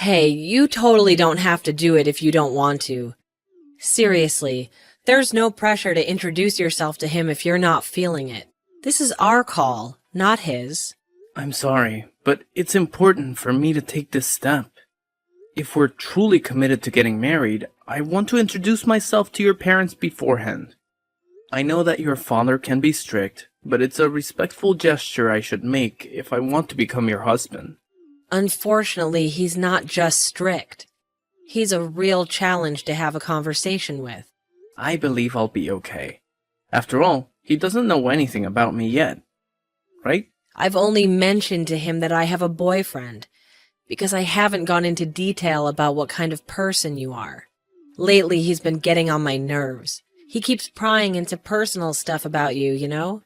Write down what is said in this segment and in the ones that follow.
Hey, you totally don't have to do it if you don't want to. Seriously, there's no pressure to introduce yourself to him if you're not feeling it. This is our call, not his. I'm sorry, but it's important for me to take this step. If we're truly committed to getting married, I want to introduce myself to your parents beforehand. I know that your father can be strict, but it's a respectful gesture I should make if I want to become your husband. Unfortunately, he's not just strict. He's a real challenge to have a conversation with. I believe I'll be okay. After all, he doesn't know anything about me yet, right? I've only mentioned to him that I have a boyfriend, because I haven't gone into detail about what kind of person you are. Lately, he's been getting on my nerves. He keeps prying into personal stuff about you, you know?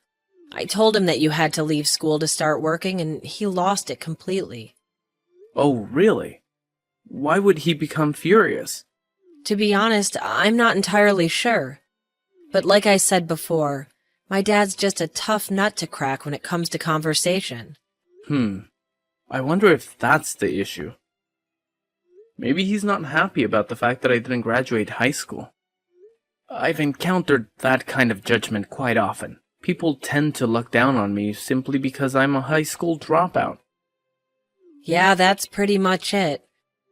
I told him that you had to leave school to start working, and he lost it completely. Oh, really? Why would he become furious? To be honest, I'm not entirely sure. But like I said before, my dad's just a tough nut to crack when it comes to conversation. I wonder if that's the issue. Maybe he's not happy about the fact that I didn't graduate high school. I've encountered that kind of judgment quite often. People tend to look down on me simply because I'm a high school dropout. Yeah, that's pretty much it.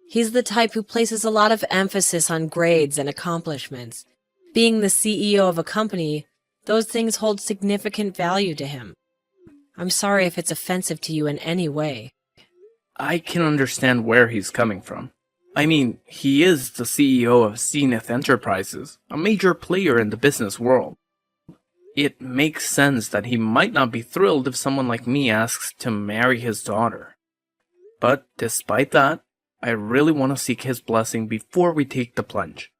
He's the type who places a lot of emphasis on grades and accomplishments. Being the CEO of a company, those things hold significant value to him. I'm sorry if it's offensive to you in any way. I can understand where he's coming from. I mean, he is the CEO of Zenith Enterprises, a major player in the business world. It makes sense that he might not be thrilled if someone like me asks to marry his daughter. But despite that, I really want to seek his blessing before we take the plunge.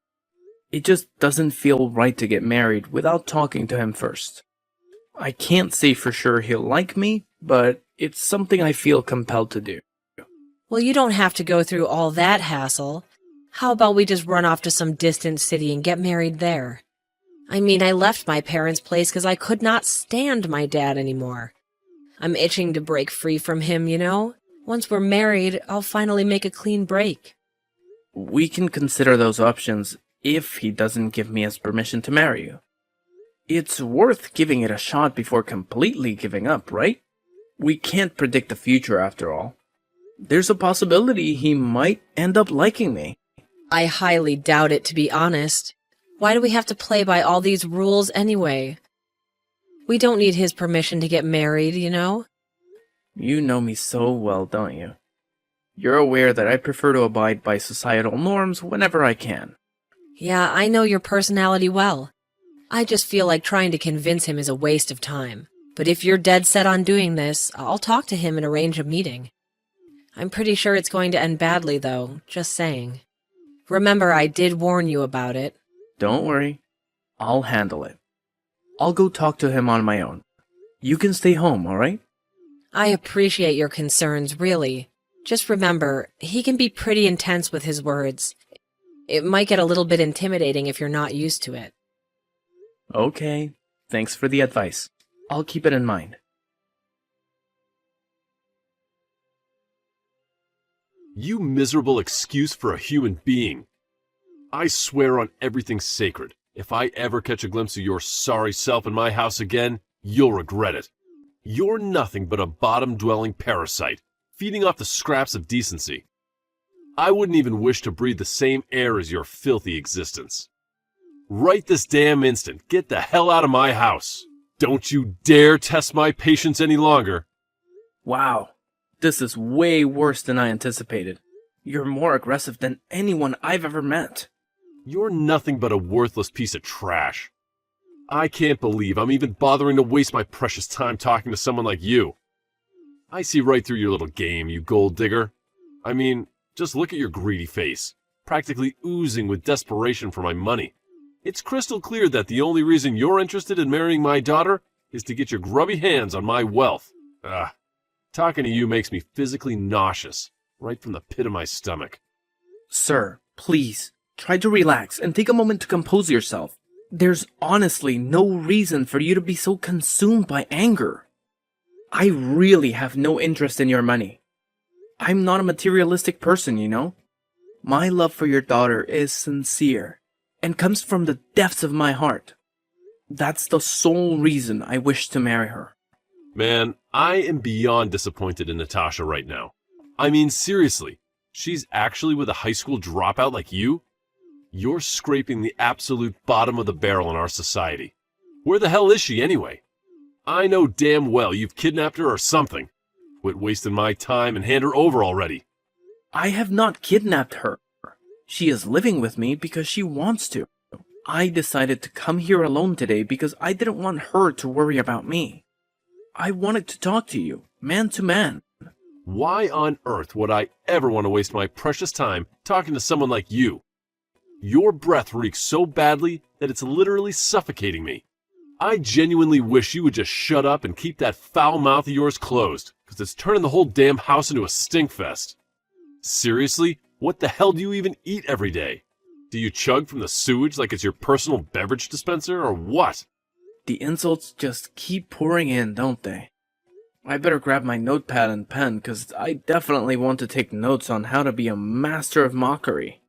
It just doesn't feel right to get married without talking to him first. I can't say for sure he'll like me, but it's something I feel compelled to do. Well, you don't have to go through all that hassle. How about we just run off to some distant city and get married there? I mean, I left my parents' place because I could not stand my dad anymore. I'm itching to break free from him, you know? Once we're married, I'll finally make a clean break. We can consider those options if he doesn't give me his permission to marry you. It's worth giving it a shot before completely giving up, right? We can't predict the future after all. There's a possibility he might end up liking me. I highly doubt it, to be honest. Why do we have to play by all these rules anyway? We don't need his permission to get married, you know? You know me so well, don't you? You're aware that I prefer to abide by societal norms whenever I can. Yeah, I know your personality well. I just feel like trying to convince him is a waste of time. But if you're dead set on doing this, I'll talk to him and arrange a meeting. I'm pretty sure it's going to end badly, though, just saying. Remember, I did warn you about it. Don't worry. I'll handle it. I'll go talk to him on my own. You can stay home, alright? I appreciate your concerns, really. Just remember, he can be pretty intense with his words. It might get a little bit intimidating if you're not used to it. Okay, thanks for the advice. I'll keep it in mind. You miserable excuse for a human being. I swear on everything sacred, if I ever catch a glimpse of your sorry self in my house again, you'll regret it. You're nothing but a bottom-dwelling parasite, feeding off the scraps of decency. I wouldn't even wish to breathe the same air as your filthy existence. Right this damn instant, get the hell out of my house. Don't you dare test my patience any longer. Wow, this is way worse than I anticipated. You're more aggressive than anyone I've ever met. You're nothing but a worthless piece of trash. I can't believe I'm even bothering to waste my precious time talking to someone like you. I see right through your little game, you gold digger. I mean, just look at your greedy face, practically oozing with desperation for my money. It's crystal clear that the only reason you're interested in marrying my daughter is to get your grubby hands on my wealth. Talking to you makes me physically nauseous, right from the pit of my stomach. Sir, please, try to relax and take a moment to compose yourself. There's honestly no reason for you to be so consumed by anger. I really have no interest in your money. I'm not a materialistic person, you know? My love for your daughter is sincere and comes from the depths of my heart. That's the sole reason I wish to marry her. Man, I am beyond disappointed in Natasha right now. I mean, seriously, she's actually with a high school dropout like you? You're scraping the absolute bottom of the barrel in our society. Where the hell is she anyway? I know damn well you've kidnapped her or something. Quit wasting my time and hand her over already. I have not kidnapped her. She is living with me because she wants to. I decided to come here alone today because I didn't want her to worry about me. I wanted to talk to you, man to man. Why on earth would I ever want to waste my precious time talking to someone like you? Your breath reeks so badly that it's literally suffocating me. I genuinely wish you would just shut up and keep that foul mouth of yours closed, because it's turning the whole damn house into a stink fest. Seriously, what the hell do you even eat every day? Do you chug from the sewage like it's your personal beverage dispenser, or what? The insults just keep pouring in, don't they? I better grab my notepad and pen, because I definitely want to take notes on how to be a master of mockery.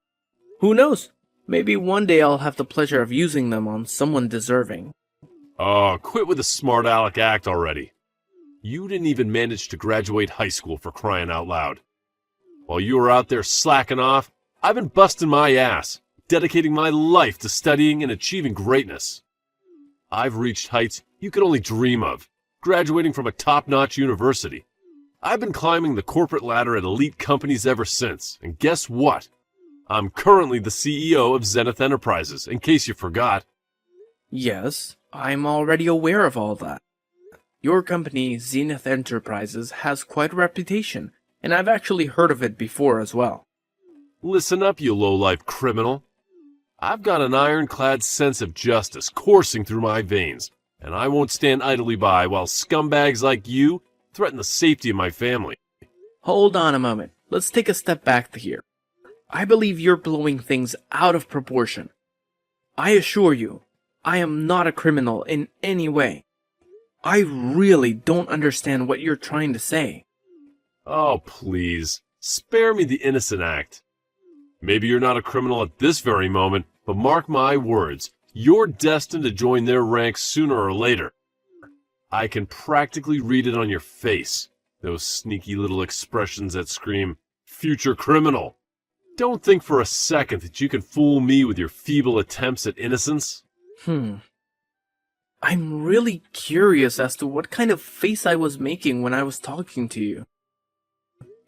Who knows? Maybe one day I'll have the pleasure of using them on someone deserving. Oh, quit with the smart aleck act already. You didn't even manage to graduate high school, for crying out loud. While you were out there slacking off, I've been busting my ass, dedicating my life to studying and achieving greatness. I've reached heights you could only dream of, graduating from a top-notch university. I've been climbing the corporate ladder at elite companies ever since, and guess what? I'm currently the CEO of Zenith Enterprises, in case you forgot. Yes, I'm already aware of all that. Your company, Zenith Enterprises, has quite a reputation, and I've actually heard of it before as well. Listen up, you low-life criminal. I've got an ironclad sense of justice coursing through my veins, and I won't stand idly by while scumbags like you threaten the safety of my family. Hold on a moment. Let's take a step back here. I believe you're blowing things out of proportion. I assure you, I am not a criminal in any way. I really don't understand what you're trying to say. Oh, please, spare me the innocent act. Maybe you're not a criminal at this very moment, but mark my words, you're destined to join their ranks sooner or later. I can practically read it on your face, those sneaky little expressions that scream, future criminal. Don't think for a second that you can fool me with your feeble attempts at innocence. I'm really curious as to what kind of face I was making when I was talking to you.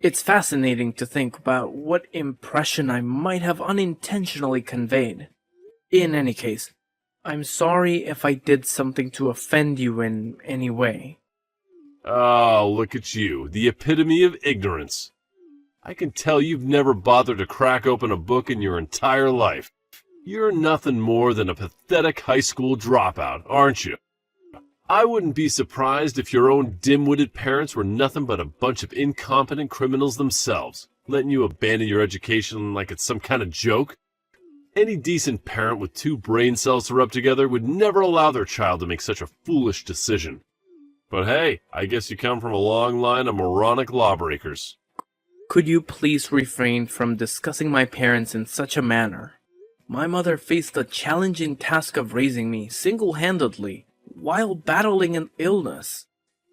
It's fascinating to think about what impression I might have unintentionally conveyed. In any case, I'm sorry if I did something to offend you in any way. Oh, look at you, the epitome of ignorance. I can tell you've never bothered to crack open a book in your entire life. You're nothing more than a pathetic high school dropout, aren't you? I wouldn't be surprised if your own dim-witted parents were nothing but a bunch of incompetent criminals themselves, letting you abandon your education like it's some kind of joke. Any decent parent with 2 brain cells to rub together would never allow their child to make such a foolish decision. But hey, I guess you come from a long line of moronic lawbreakers. Could you please refrain from discussing my parents in such a manner? My mother faced the challenging task of raising me single-handedly while battling an illness.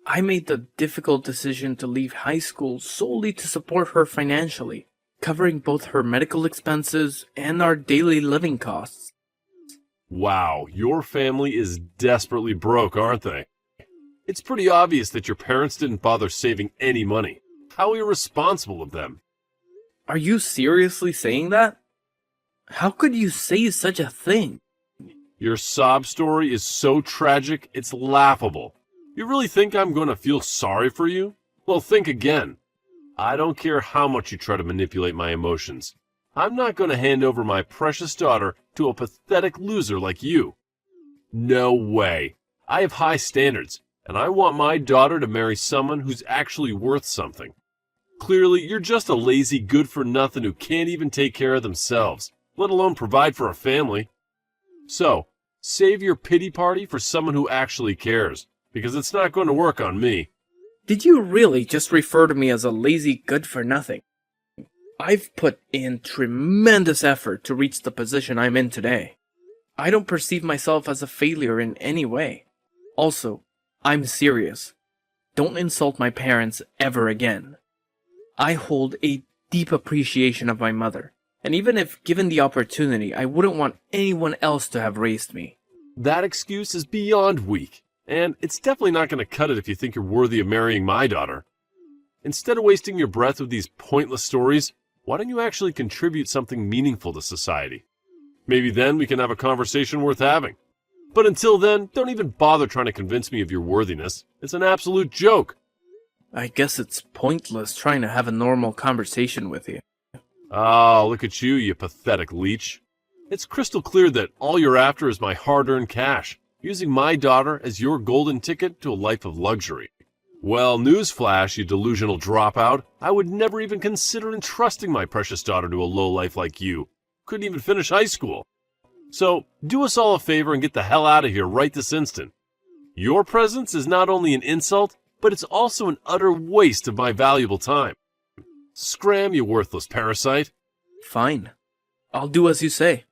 I made the difficult decision to leave high school solely to support her financially, covering both her medical expenses and our daily living costs. Wow, your family is desperately broke, aren't they? It's pretty obvious that your parents didn't bother saving any money. How irresponsible of them. Are you seriously saying that? How could you say such a thing? Your sob story is so tragic, it's laughable. You really think I'm going to feel sorry for you? Well, think again. I don't care how much you try to manipulate my emotions. I'm not going to hand over my precious daughter to a pathetic loser like you. No way. I have high standards, and I want my daughter to marry someone who's actually worth something. Clearly, you're just a lazy good-for-nothing who can't even take care of themselves, let alone provide for a family. So, save your pity party for someone who actually cares, because it's not going to work on me. Did you really just refer to me as a lazy good-for-nothing? I've put in tremendous effort to reach the position I'm in today. I don't perceive myself as a failure in any way. Also, I'm serious. Don't insult my parents ever again. I hold a deep appreciation of my mother, and even if given the opportunity, I wouldn't want anyone else to have raised me. That excuse is beyond weak, and it's definitely not going to cut it if you think you're worthy of marrying my daughter. Instead of wasting your breath with these pointless stories, why don't you actually contribute something meaningful to society? Maybe then we can have a conversation worth having. But until then, don't even bother trying to convince me of your worthiness. It's an absolute joke. I guess it's pointless trying to have a normal conversation with you. Oh, look at you, you pathetic leech. It's crystal clear that all you're after is my hard-earned cash, using my daughter as your golden ticket to a life of luxury. Well, newsflash, you delusional dropout. I would never even consider entrusting my precious daughter to a lowlife like you. Couldn't even finish high school. So, do us all a favor and get the hell out of here right this instant. Your presence is not only an insult, but it's also an utter waste of my valuable time. Scram, you worthless parasite. Fine. I'll do as you say.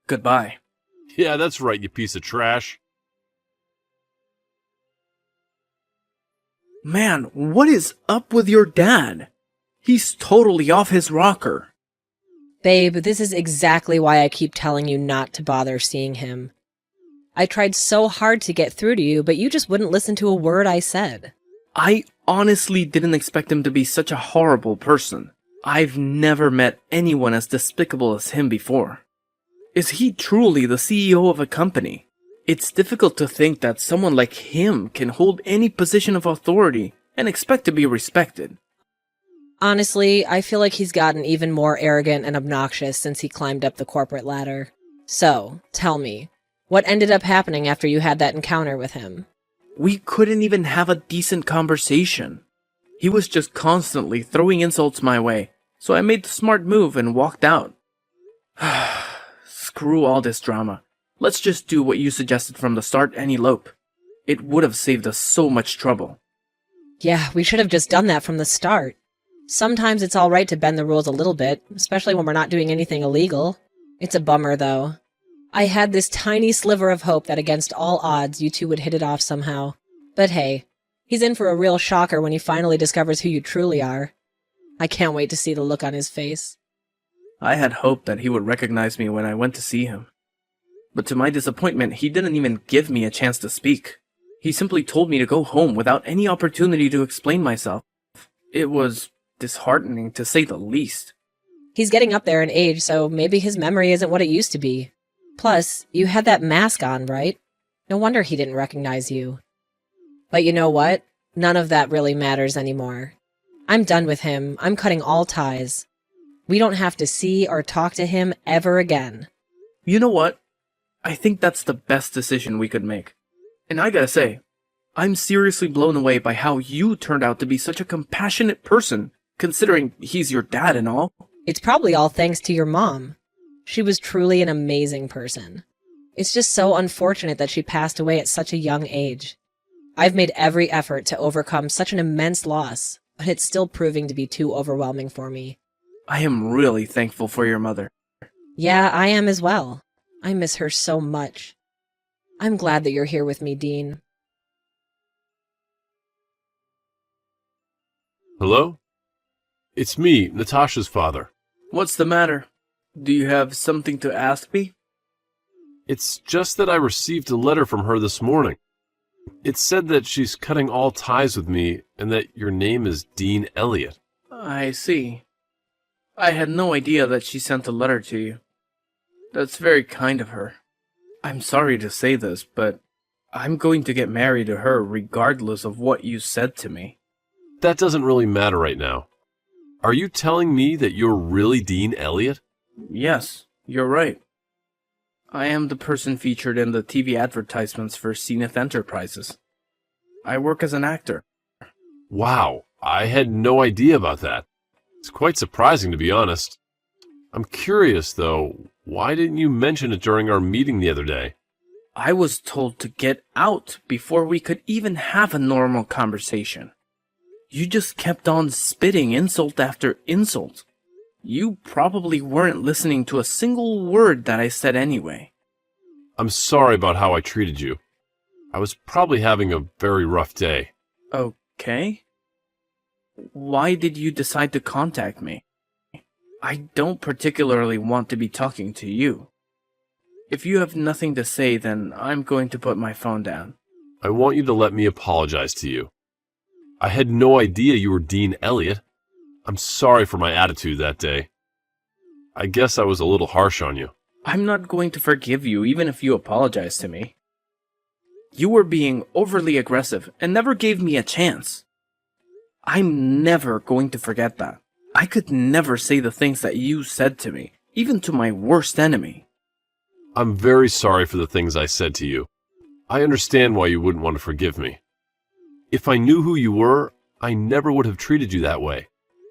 Goodbye. Yeah, that's right, you piece of trash. Man, what is up with your dad? He's totally off his rocker. Babe, this is exactly why I keep telling you not to bother seeing him. I tried so hard to get through to you, but you just wouldn't listen to a word I said. I honestly didn't expect him to be such a horrible person. I've never met anyone as despicable as him before. Is he truly the CEO of a company? It's difficult to think that someone like him can hold any position of authority and expect to be respected. Honestly, I feel like he's gotten even more arrogant and obnoxious since he climbed up the corporate ladder. So, tell me, what ended up happening after you had that encounter with him? We couldn't even have a decent conversation. He was just constantly throwing insults my way, so I made the smart move and walked out. Screw all this drama. Let's just do what you suggested from the start and elope. It would have saved us so much trouble. Yeah, we should have just done that from the start. Sometimes it's all right to bend the rules a little bit, especially when we're not doing anything illegal. It's a bummer, though. I had this tiny sliver of hope that against all odds you two would hit it off somehow. But hey, he's in for a real shocker when he finally discovers who you truly are. I can't wait to see the look on his face. I had hoped that he would recognize me when I went to see him. But to my disappointment, he didn't even give me a chance to speak. He simply told me to go home without any opportunity to explain myself. It was disheartening, to say the least. He's getting up there in age, so maybe his memory isn't what it used to be. Plus, you had that mask on, right? No wonder he didn't recognize you. But you know what? None of that really matters anymore. I'm done with him. I'm cutting all ties. We don't have to see or talk to him ever again. You know what? I think that's the best decision we could make. And I gotta say, I'm seriously blown away by how you turned out to be such a compassionate person, considering he's your dad and all. It's probably all thanks to your mom. She was truly an amazing person. It's just so unfortunate that she passed away at such a young age. I've made every effort to overcome such an immense loss, but it's still proving to be too overwhelming for me. I am really thankful for your mother. Yeah, I am as well. I miss her so much. I'm glad that you're here with me, Dean. Hello? It's me, Natasha's father. What's the matter? Do you have something to ask me? It's just that I received a letter from her this morning. It said that she's cutting all ties with me and that your name is Dean Elliot. I see. I had no idea that she sent a letter to you. That's very kind of her. I'm sorry to say this, but I'm going to get married to her regardless of what you said to me. That doesn't really matter right now. Are you telling me that you're really Dean Elliot? Yes, you're right. I am the person featured in the TV advertisements for Zenith Enterprises. I work as an actor. Wow, I had no idea about that. It's quite surprising, to be honest. I'm curious, though, why didn't you mention it during our meeting the other day? I was told to get out before we could even have a normal conversation. You just kept on spitting insult after insult. You probably weren't listening to a single word that I said anyway. I'm sorry about how I treated you. I was probably having a very rough day. Okay. Why did you decide to contact me? I don't particularly want to be talking to you. If you have nothing to say, then I'm going to put my phone down. I want you to let me apologize to you. I had no idea you were Dean Elliot. I'm sorry for my attitude that day. I guess I was a little harsh on you. I'm not going to forgive you even if you apologize to me. You were being overly aggressive and never gave me a chance. I'm never going to forget that. I could never say the things that you said to me, even to my worst enemy. I'm very sorry for the things I said to you. I understand why you wouldn't want to forgive me. If I knew who you were, I never would have treated you that way.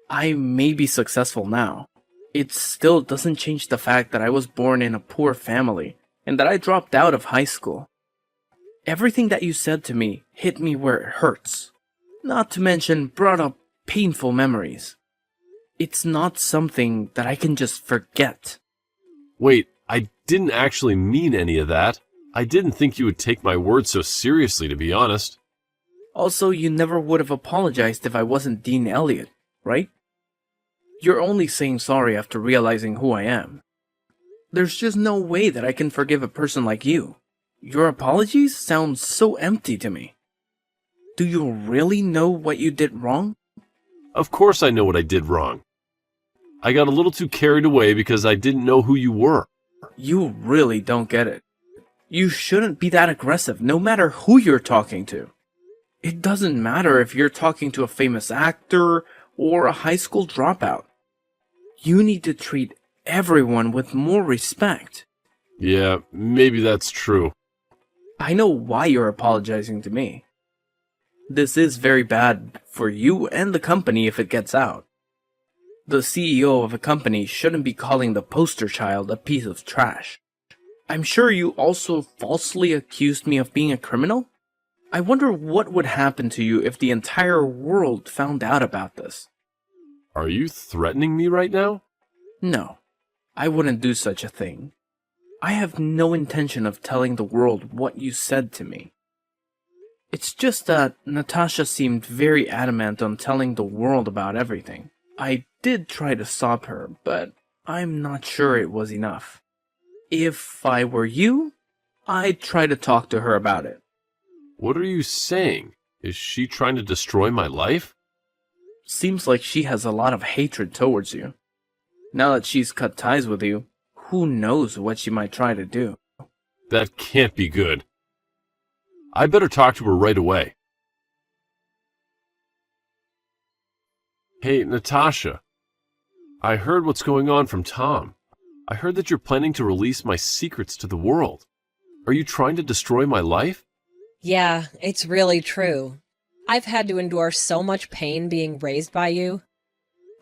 I may be successful now. It still doesn't change the fact that I was born in a poor family and that I dropped out of high school. Everything that you said to me hit me where it hurts. Not to mention brought up painful memories. It's not something that I can just forget. Wait, I didn't actually mean any of that. I didn't think you would take my words so seriously, to be honest. Also, you never would have apologized if I wasn't Dean Elliot, right? You're only saying sorry after realizing who I am. There's just no way that I can forgive a person like you. Your apologies sound so empty to me. Do you really know what you did wrong? Of course I know what I did wrong. I got a little too carried away because I didn't know who you were. You really don't get it. You shouldn't be that aggressive, no matter who you're talking to. It doesn't matter if you're talking to a famous actor or a high school dropout. You need to treat everyone with more respect. Yeah, maybe that's true. I know why you're apologizing to me. This is very bad for you and the company if it gets out. The CEO of a company shouldn't be calling the poster child a piece of trash. I'm sure you also falsely accused me of being a criminal? I wonder what would happen to you if the entire world found out about this. Are you threatening me right now? No, I wouldn't do such a thing. I have no intention of telling the world what you said to me. It's just that Natasha seemed very adamant on telling the world about everything. I did try to stop her, but I'm not sure it was enough. If I were you, I'd try to talk to her about it. What are you saying? Is she trying to destroy my life? Seems like she has a lot of hatred towards you. Now that she's cut ties with you, who knows what she might try to do. That can't be good. I better talk to her right away. Hey, Natasha. I heard what's going on from Tom. I heard that you're planning to release my secrets to the world. Are you trying to destroy my life? Yeah, it's really true. I've had to endure so much pain being raised by you.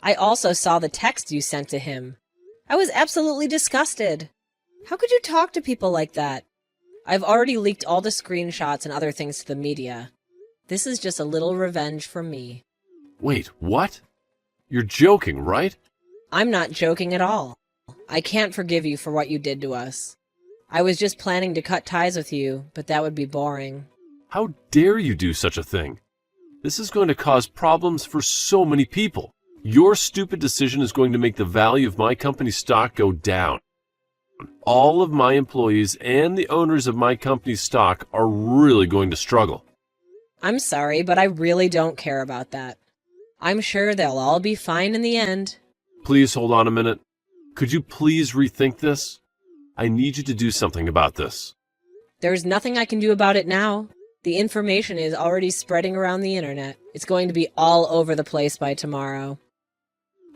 I also saw the text you sent to him. I was absolutely disgusted. How could you talk to people like that? I've already leaked all the screenshots and other things to the media. This is just a little revenge from me. Wait, what? You're joking, right? I'm not joking at all. I can't forgive you for what you did to us. I was just planning to cut ties with you, but that would be boring. How dare you do such a thing? This is going to cause problems for so many people. Your stupid decision is going to make the value of my company's stock go down. All of my employees and the owners of my company's stock are really going to struggle. I'm sorry, but I really don't care about that. I'm sure they'll all be fine in the end. Please hold on a minute. Could you please rethink this? I need you to do something about this. There's nothing I can do about it now. The information is already spreading around the internet. It's going to be all over the place by tomorrow.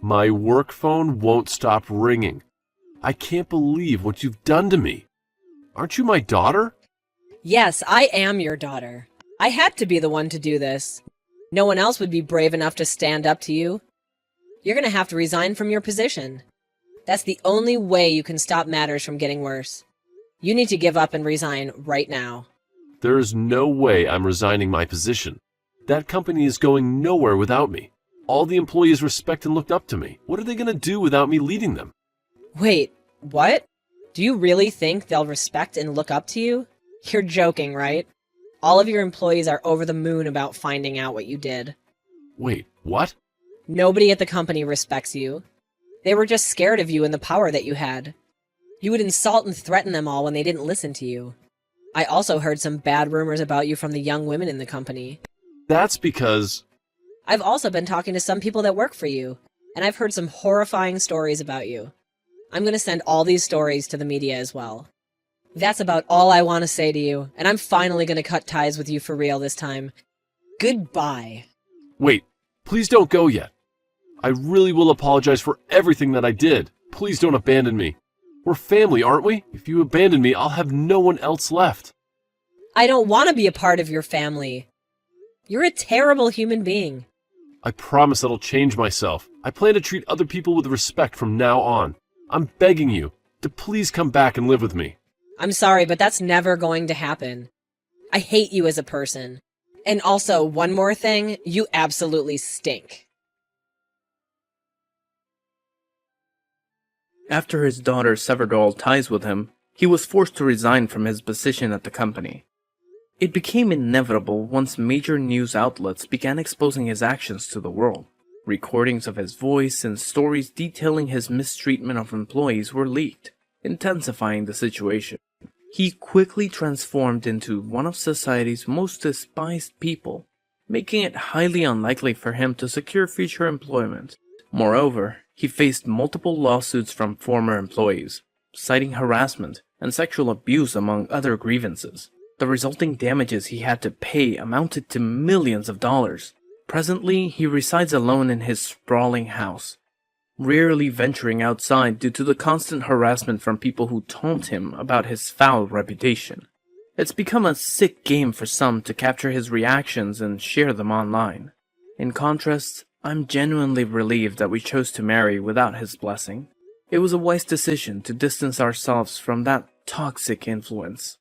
My work phone won't stop ringing. I can't believe what you've done to me. Aren't you my daughter? Yes, I am your daughter. I had to be the one to do this. No one else would be brave enough to stand up to you. You're going to have to resign from your position. That's the only way you can stop matters from getting worse. You need to give up and resign right now. There is no way I'm resigning my position. That company is going nowhere without me. All the employees respect and look up to me. What are they going to do without me leading them? Wait, what? Do you really think they'll respect and look up to you? You're joking, right? All of your employees are over the moon about finding out what you did. Wait, what? Nobody at the company respects you. They were just scared of you and the power that you had. You would insult and threaten them all when they didn't listen to you. I also heard some bad rumors about you from the young women in the company. That's because... I've also been talking to some people that work for you, and I've heard some horrifying stories about you. I'm going to send all these stories to the media as well. That's about all I want to say to you, and I'm finally going to cut ties with you for real this time. Goodbye. Wait, please don't go yet. I really will apologize for everything that I did. Please don't abandon me. We're family, aren't we? If you abandon me, I'll have no one else left. I don't want to be a part of your family. You're a terrible human being. I promise that I'll change myself. I plan to treat other people with respect from now on. I'm begging you to please come back and live with me. I'm sorry, but that's never going to happen. I hate you as a person. And also, one more thing, you absolutely stink. After his daughter severed all ties with him, he was forced to resign from his position at the company. It became inevitable once major news outlets began exposing his actions to the world. Recordings of his voice and stories detailing his mistreatment of employees were leaked, intensifying the situation. He quickly transformed into one of society's most despised people, making it highly unlikely for him to secure future employment. Moreover, he faced multiple lawsuits from former employees, citing harassment and sexual abuse among other grievances. The resulting damages he had to pay amounted to millions of dollars. Presently, he resides alone in his sprawling house, rarely venturing outside due to the constant harassment from people who taunt him about his foul reputation. It's become a sick game for some to capture his reactions and share them online. In contrast, I'm genuinely relieved that we chose to marry without his blessing. It was a wise decision to distance ourselves from that toxic influence.